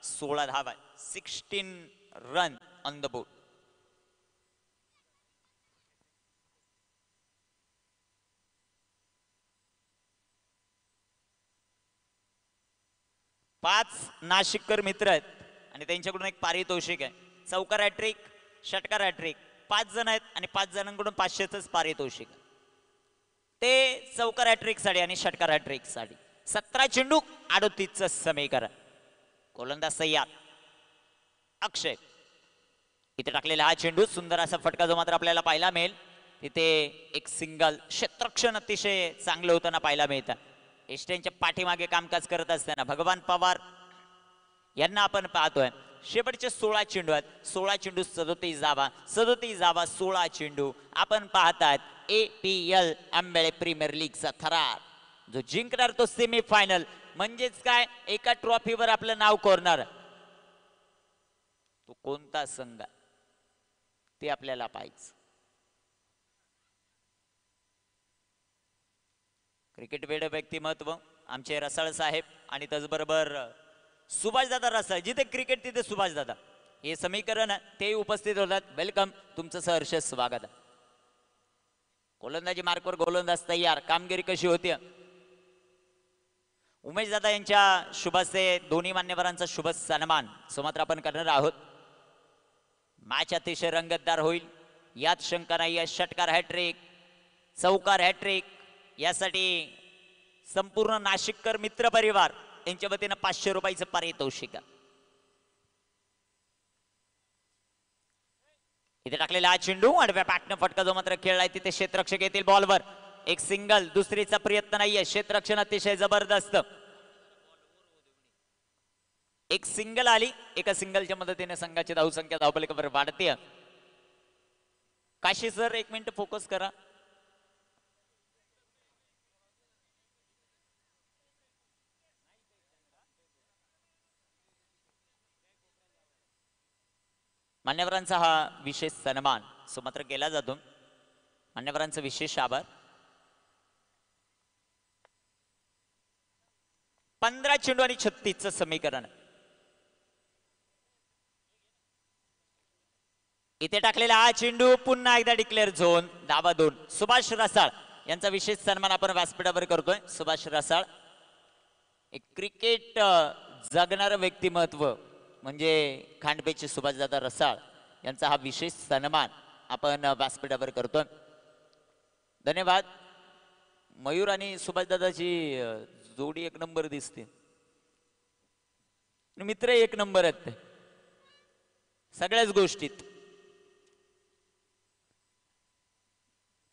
16 धावा, 16 रन ऑन द बोर्ड. पाच नाशिककर मित्र आहेत आणि त्यांच्याकडून एक पारितोषिक आहे. चौकार हॅट्रिक, षटकार हॅट्रिक. 5 जण आहेत आणि 5 जणांकडून 500च पारितोषिक. ते चौकार हॅट्रिक साठी आणि षटकार हॅट्रिक साठी 17 चेंडू 38चं समीकरण. गोलंदाज तयार. अक्षय इथे टाकलेला हा चेंडू, सुंदर असा फटका जो मात्र आपल्याला पाहायला मिळेल. तिथे एक सिंगल, क्षेत्ररक्षण अतिशय चांगलं होताना पाहायला मिळतं. एस्टेनच्या पाठीमागे कामकाज करत असताना भगवान पवार यांना आपण पाहतोय. शेवटचे 16 चेंडू आहेत. 16 चेंडू 37 धावा, 37 धावा 16 चेंडू. आपण पाहतात APL आंबेळे प्रीमियर लीगचा थरार. जो जिंकणार तो सेमी फायनल. म्हणजेच काय, एका ट्रॉफीवर आपलं नाव कोरणार. तो कोणता संघ ते आपल्याला पाहिजे. क्रिकेट वेड व्यक्तिमत्व आमचे रसाळ साहेब आणि त्याचबरोबर सुभाषदादा रसाळ. जिथे क्रिकेट तिथे सुभाषदादा, हे समीकरण ते उपस्थित होतात. वेलकम, तुमचं सहर्ष स्वागत. गोलंदाजी मार्कवर गोलंदाज तयार. कामगिरी कशी होती? उमेश दादा यांच्या शुभसे दोन्ही मान्यवरांचा शुभ सन्मान सुमात्र आपण करणार आहोत. मॅच अतिशय रंगतदार होईल यात शंका नाही. षटकार हॅट्रिक, चौकार हॅट्रिक यासाठी संपूर्ण नाशिककर मित्र परिवार यांच्या वतीनं 500 रुपयाचं पारितोषिक. इथे टाकलेला हा चेंडू आडव्या पॅटनं फटका जो मात्र खेळलाय तिथे क्षेत्ररक्षक येतील बॉलवर. एक सिंगल, दुसरीचा प्रयत्न नाहीये. क्षेत्ररक्षण अतिशय जबरदस्त. एक सिंगल आली. एका सिंगलच्या मदतीने संघाची धावसंख्या धावफलकावर वाढते. काशी सर 1 मिनिट फोकस करा. मान्यवरांचा हा विशेष सन्मान सुमात्र केला जातो. मान्यवरांचा विशेष आभार. 15 चेंडू आणि 36चं समीकरण. इथे टाकलेला हा चेंडू पुन्हा एकदा डिक्लेअर झोन. धावा 2. सुभाष रसाळ यांचा विशेष सन्मान आपण व्यासपीठावर करतोय. सुभाष रसाळ एक क्रिकेट जगणारं व्यक्तिमत्व म्हणजे खांडपेचे सुभाषदादा रसाळ यांचा हा विशेष सन्मान आपण व्यासपीठावर करतोय. धन्यवाद. मयूर आणि सुभाषदादाची जोडी 1 नंबर दिसते. मित्र 1 नंबर आहेत ते सगळ्याच गोष्टीत.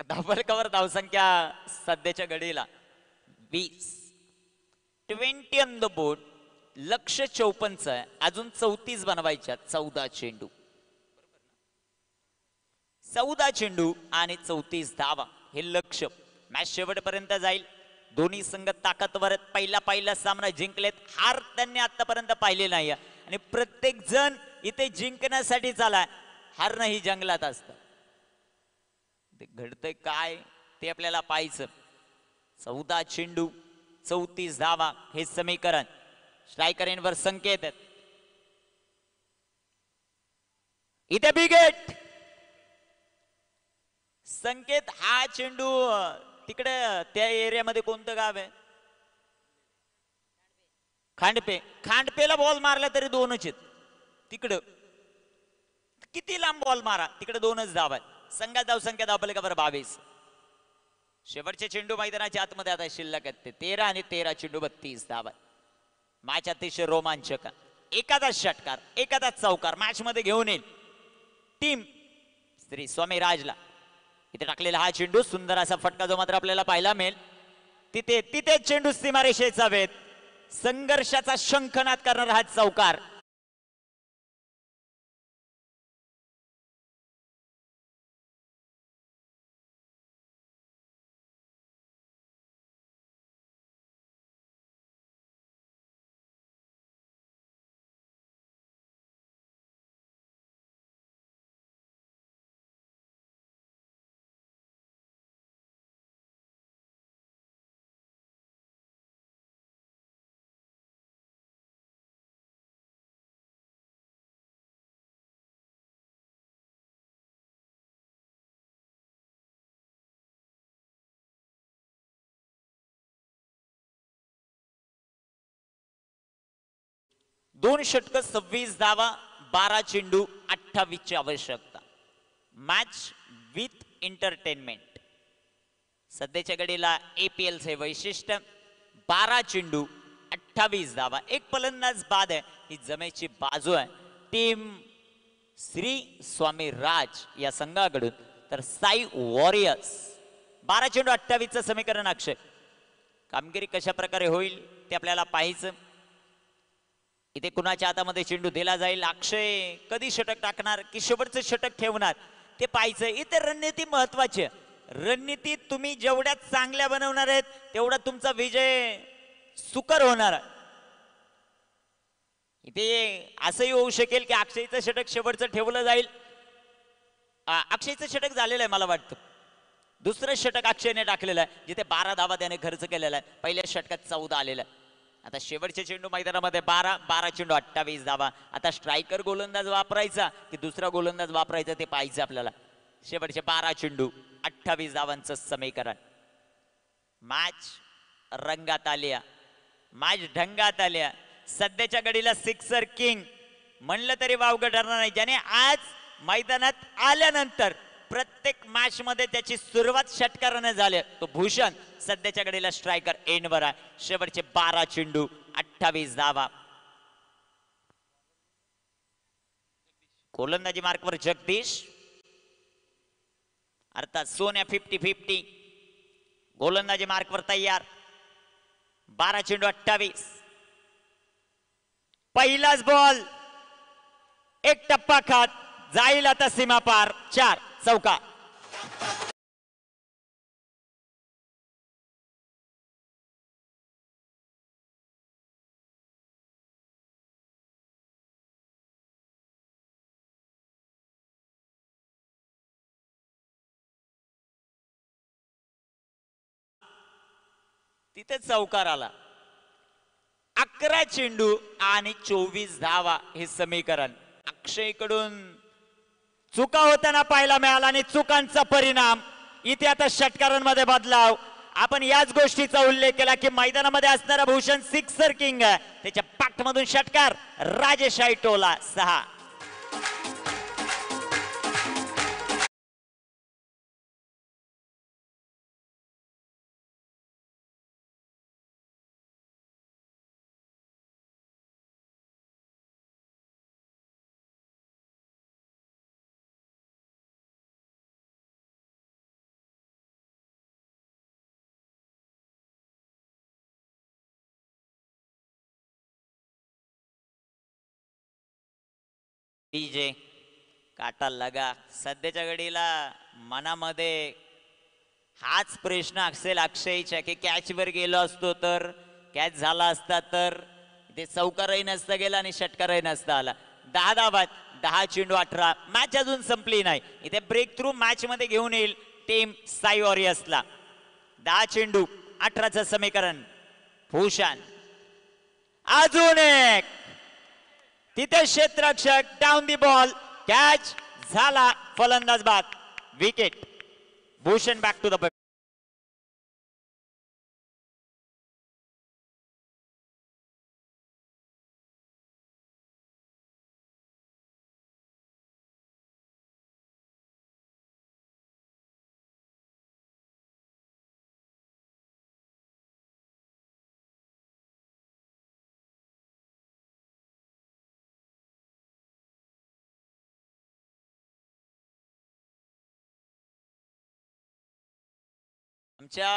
धावफलकावर धावसंख्या सध्याच्या घडीला 20. 20 ऑन द बोर्ड. लक्ष्य 54 आहे. अजून 34 बनवायच्या. 14 चेंडू, 14 चेंडू आणि 34 धावा हे लक्ष्य. मॅच शेवटपर्यंत जाईल. दोन्ही संघ ताकदवर आहेत. पहिला सामना जिंकलेत. हार त्यांनी आतापर्यंत पाहिले नाही आणि प्रत्येक जण इथे जिंकण्यासाठी चालाय. हारणं ही जंगलात असतं. ते घडतंय काय ते आपल्याला पाहायचं. 14 चेंडू 34 धावा हे समीकरण. स्ट्रायकर एंडवर संकेत आहेत. इथे बिग हिट. संकेत हा चेंडू तिकडे त्या एरियामध्ये कोणतं गाव आहे? खांडपे. खांडपेला बॉल मारला तरी 2च आहेत. तिकडं किती लांब बॉल मारा तिकडे 2च धाव आहेत. संघात धावसंख्या धावफलकावर 22. शेवटचे चेंडू मैदानाच्या आतमध्ये आता शिल्लक आहेत ते 13 आणि 13 चेंडू 32 धावा. मॅच अतिशय रोमांचक. एखादा षटकार, एखादा चौकार मॅच मध्ये घेऊन येईल टीम श्री स्वामी राजला. इथे टाकलेला हा चेंडू सुंदर असा फटका जो मात्र आपल्याला पाहायला मिळेल. तिथे चेंडू सीमारेषेचा वेध. संघर्षाचा शंखनाद करणारा हा चौकार. दोन षटक 26 धावा 12 चेंडू 28 ची आवश्यकता. Match with entertainment. सध्याच्या घडीला APL चे वैशिष्ट्य 12 चेंडू 28 धावा, एक फलंदाज बाद आहे. ही जमेची बाजू आहे टीम श्री स्वामी राज या संघाकडून. तर साई वॉरियर्स 12 चेंडू 28चं समीकरण. अक्षय, कामगिरी कशा प्रकारे होईल ते आपल्याला पाहायचं. इथे कुणाच्या हातामध्ये चेंडू दिला जाईल, अक्षय कधी षटक टाकणार की शेवटचं षटक ठेवणार ते पाहायचं. इथे रणनीती महत्वाची आहे. रणनीती तुम्ही जेवढ्या चांगल्या बनवणार आहेत तेवढा तुमचा विजय सुकर होणार आहे. इथे असंही होऊ शकेल की अक्षयचं षटक शेवटचं ठेवलं जाईल. अक्षयचं षटक झालेलं आहे मला वाटतं. दुसरं षटक अक्षयने टाकलेलं आहे, जिथे 12 धावा त्याने खर्च केलेला आहे. पहिल्या षटकात 14 आलेला आहे. आता शेवटचे चेंडू मैदानामध्ये 12 चेंडू 28 धावा. आता स्ट्रायकर गोलंदाज वापरायचा की दुसरा गोलंदाज वापरायचा ते पाहायचं आपल्याला. शेवटचे 12 चेंडू 28 धावांचं समीकरण. मॅच रंगात आल्या, मॅच ढंगात आल्या. सध्याच्या घडीला सिक्सर किंग म्हणलं तरी वावगं ठरणार नाही. ज्याने आज मैदानात आल्यानंतर प्रत्येक मॅच मध्ये त्याची सुरुवात षटकाराने झाली तो भूषण सध्याच्या घडीला स्ट्रायकर एंडवर आहे. शेवटचे 12 चेंडू 28 धावा. गोलंदाजी मार्कवर जगदीश, अर्थात सोन्या 50-50. गोलंदाजी मार्कवर तयार. 12 चेंडू 28. पहिलाच बॉल एक टप्पा खात जाईल आता सीमा पार. 4 चौका. तिथे चौकार आला. 11 चेंडू आणि 24 धावा हे समीकरण. अक्षयकडून चुका होताना पाहायला मिळाला आणि चुकांचा परिणाम इथे आता षटकारांमध्ये बदलाव. आपण याच गोष्टीचा उल्लेख केला की मैदानामध्ये असणारा भूषण सिक्सर किंग आहे. त्याच्या पाठमधून षटकार राजेशाही टोला 6. डीजे काटा लगा. सध्याच्या घडीला मनामध्ये हाच प्रश्न असेल अक्षयच्या की कॅच वर गेलो असतो तर, कॅच झाला असता तर. इथे चौकारही नसता गेला आणि षटकारही नसता आला. 10 धावा, 10 चेंडू 18. मॅच अजून संपली नाही. इथे ब्रेक थ्रू मॅच मध्ये घेऊन येईल टीम साई वॉरियर्सला. 10 चेंडू 18चं समीकरण. भूषण अजून एक. तिथे क्षेत्ररक्षक डाऊन दी बॉल. कॅच झाला. फलंदाज बाद. Wicket. Bhushan back to the. आमच्या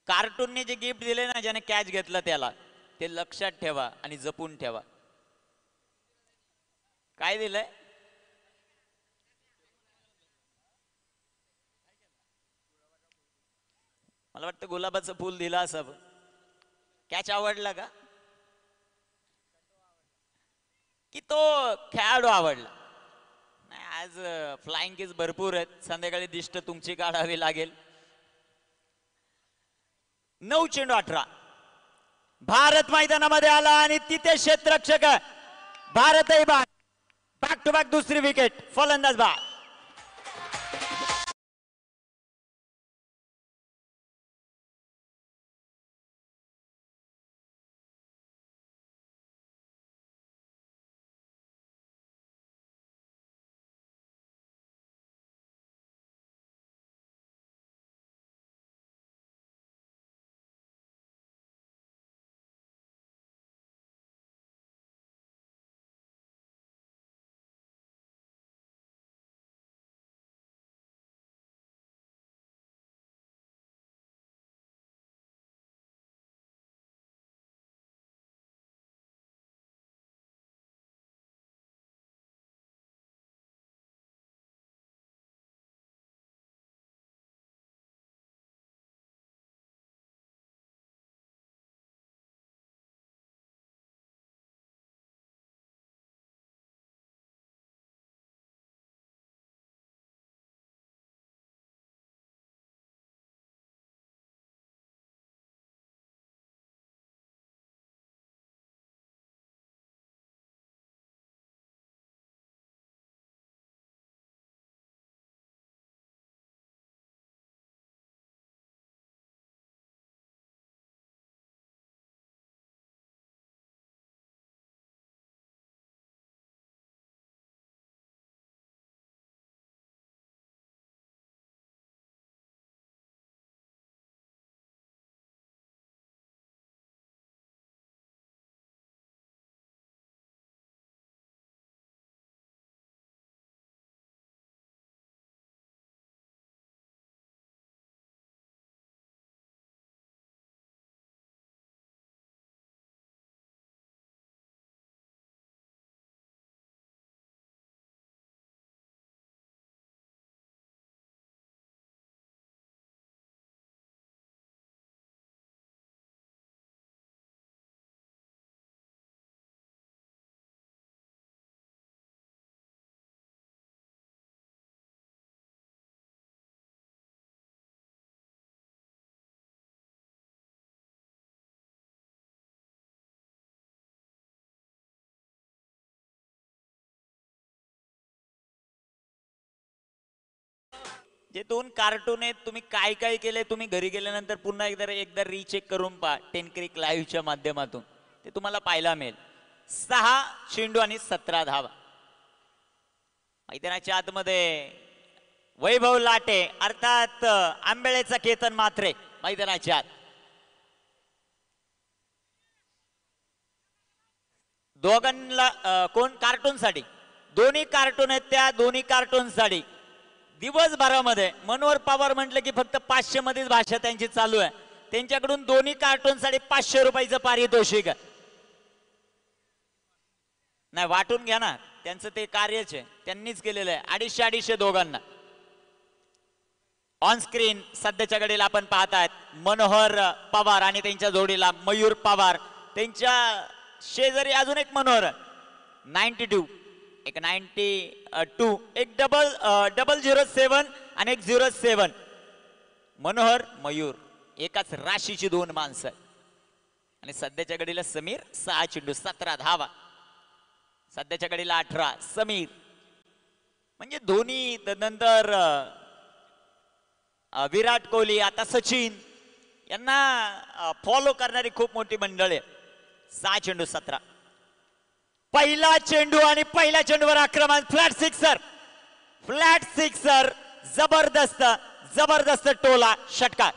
कार्टूनने जे गिफ्ट दिले ना, ज्याने कॅच घेतला त्याला, ते लक्षात ठेवा आणि जपून ठेवा. काय दिलंय? मला वाटतं गुलाबाचं फूल दिला असं. कॅच आवडला का की तो खेळाडू आवडला? नाही, आज फ्लाइंग किस भरपूर आहेत. संध्याकाळी दिष्ट तुमची काढावी लागेल. 9 चेंडू 18. भारत मैदानामध्ये आला आणि तिथे क्षेत्ररक्षक भारतही बाद. बॅक टू बॅक दुसरी विकेट. फलंदाज बाद. जे 2 कार्टून आहेत तुम्ही काय काय केले तुम्ही घरी गेल्यानंतर पुन्हा एकदा रीचेक करून पहा 10 क्रिक लाईव्हच्या माध्यमातून ते तुम्हाला पाहायला मिळेल. 6 चेंडू आणि 17 धावा. मैदानाच्या आतमध्ये वैभव लाटे अर्थात आंबेळेचा केतन मात्रे मैदानाच्या आत. दोघांना कोण कार्टून साठी दोन्ही कार्टून आहेत त्या दोन्ही कार्टून साठी दिवसभरामध्ये मनोहर पवार म्हटलं की फक्त 500 मध्येच भाषा त्यांची चालू आहे. त्यांच्याकडून दोन्ही कार्टून साठी 500 रुपयाचं पारितोषिक आहे. नाही वाटून घ्या ना त्यांचं ते कार्यच आहे त्यांनीच केलेलं आहे. 250 दोघांना. ऑन स्क्रीन सध्याच्या घडीला आपण पाहतायत मनोहर पवार आणि त्यांच्या जोडीला मयूर पवार. त्यांच्या शेजारी अजून एक मनोहर 92 एक 92 एक डबल 07 आणि एक 07. मनोहर मयूर एकाच राशीची 2 माणसं. आणि सध्याच्या घडीला समीर 6 चेंडू 17 धावा. सध्याच्या घडीला 18 समीर. म्हणजे धोनी नंतर विराट कोहली आता सचिन यांना फॉलो करणारी खूप मोठी मंडळ आहे. 6 चेंडू 17. पहिला चेंडू आणि पहिल्या चेंडूवर आक्रमण फ्लॅट सिक्सर जबरदस्त टोला षटकार.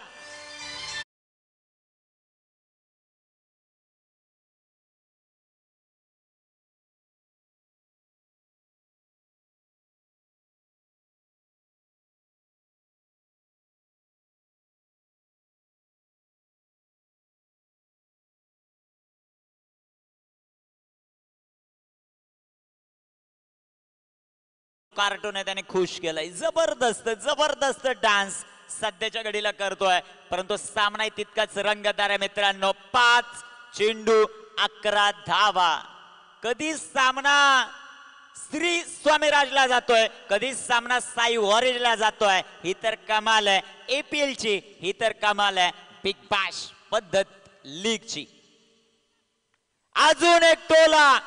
कार्टून आहे त्याने खुश केलाय. जबरदस्त डान्स सध्याच्या घडीला करतोय. परंतु सामना तितकाच रंगतदार आहे मित्रांनो. 5 चेंडू 11 धावा. कधी सामना श्री स्वामीराजला जातोय कधी सामना साई वॉरियरला जातोय. ही तर कमाल आहे APL ची. ही तर कमाल आहे बिग बॅश पद्धत लीगची. अजून एक टोला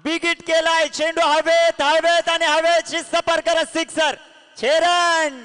बिगिट केलाय. चेंडू हवेत आणि हवेची सफर करत सिक्सर 6 रन.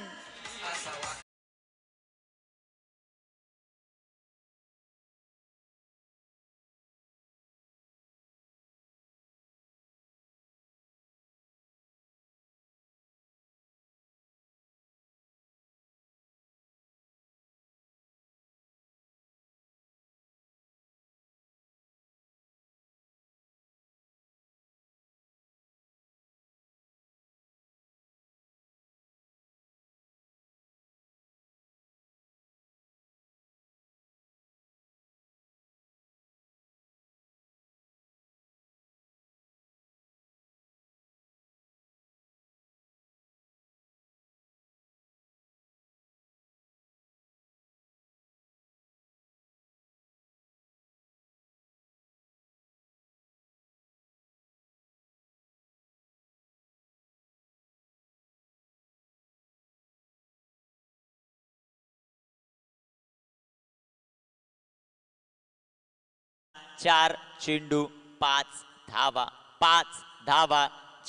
चार चेंडू 5 धावा.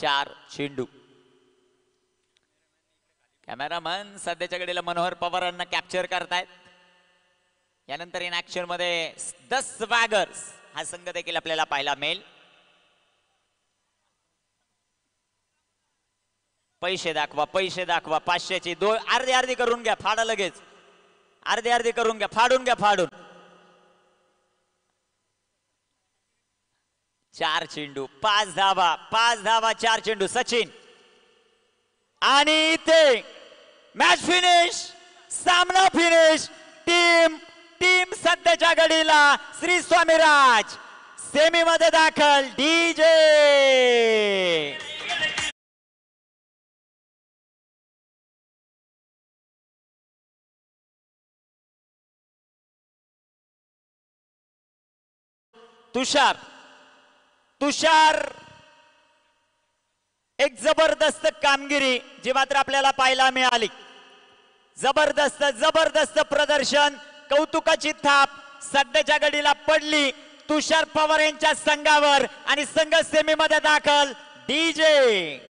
4 चेंडू. कॅमेरामन सध्याच्या घडीला मनोहर पवारांना कॅप्चर करतायत. यानंतर इन ऍक्शन मध्ये द स्वॅगर्स हा संघ देखील आपल्याला पाहायला मिळेल. पैसे दाखवा 500ची 2 अर्धी करून घ्या. फाडा लगेच. अर्धी करून घ्या. फाडून 4 चेंडू 5 धावा. 4 चेंडू. सचिन आणि इथे मॅच फिनिश. सामना फिनिश. टीम सध्याच्या घडीला श्री स्वामीराज सेमी मध्ये दाखल. DJ तुषार एक जबरदस्त कामगिरी जी मात्र आपल्याला पाहायला मिळाली. जबरदस्त प्रदर्शन. कौतुकाची थाप सध्याच्या घडीला पडली तुषार पवार यांच्या संघावर आणि संघ सेमी मध्ये दाखल. DJ